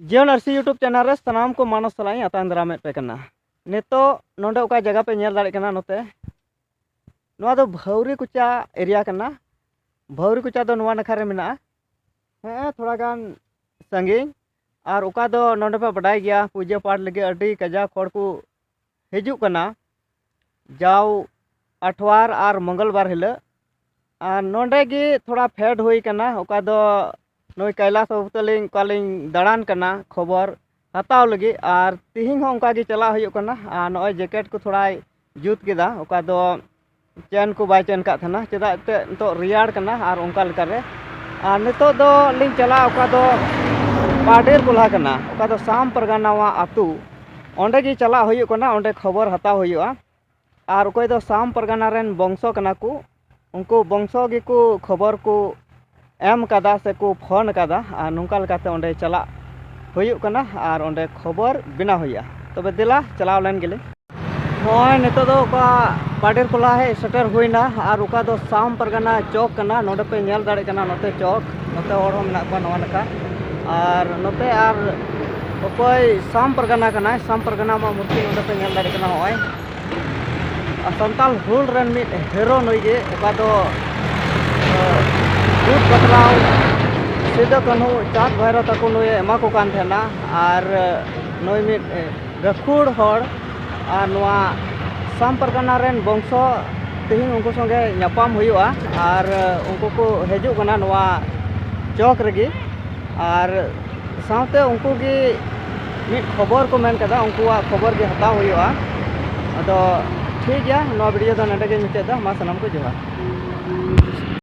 जीवन RC YouTube channel रे सनाम को मानस सलाई आतान दाराम पे करना नितो नोंडे ओका जगह पे नेल दाड़े करना नोते नोआ दो भौरी कुचा एरिया करना भौरी कुचा दो नोआ नखा रे मेना है थोड़ा गान संगी और ओका दो नोंडे पे बडाई गया पूजा पाठ लगे अडी कजा खोड़ को हिजू करना जाओ अठवार और मंगलवार हिल और नोंडे गी थोड़ा फेड हुई करना ओका दो नई कैलाश बाबूतलिंग कालिंग दाड़ान करना खबर हताव लगी और तिहिंग उनका चला हुई करना और नॉय जैकेट को थोड़ा जुत केदा ओका दो चैन को बाय चैन का था चेदा तो रियाड़ करना और उनका लेका रे और नितो दो लिंग चला ओका दो पाडेर कोल्हा करना ओका दो साम परगना आतु ओंडे गी चला हुई करना ओंडे खबर हताव हुआ और ओकय दो साम परगना रेन बंशो करना को उनको बंशो गी को खबर को एम कदा से को फोन कदा और नौका लेकाते ओंडे चला हुई करना और ओंडे खबर बिना हुआ तबे दिला चलाव लेन गेले नॉय नितो दो ओका पाडेर कोला है सेटर हुईना और ओका दो साम परगना चौक करना नोडे पे नेल दाड़े करना नोते चौक नोते हर हो मेना को नवा नका और नोते और ओकोय साम परगना करना साम परगना मा मूर्ति नोडे पे नेल दाड़े करना होय संताल हुल रन मिट हीरो नई गे ओका दो दूध बतलाव सिदो कन्हू चाँद भैरव तक नई एमा को कान थेना और नई मिट गखुड़ हर और नवा साम परगना रेन बंशो तिहिंग उनको संगे न्यापाम हुआ और उनको को हेजू कना नवा चौक रेगी और साथे उनको गी मिट खबर को मेन कदा उनको खबर गे हताव हुआ अदो ठीक गया नवा वीडियो दो नडे गे मुचाद मा सनाम को जोहार।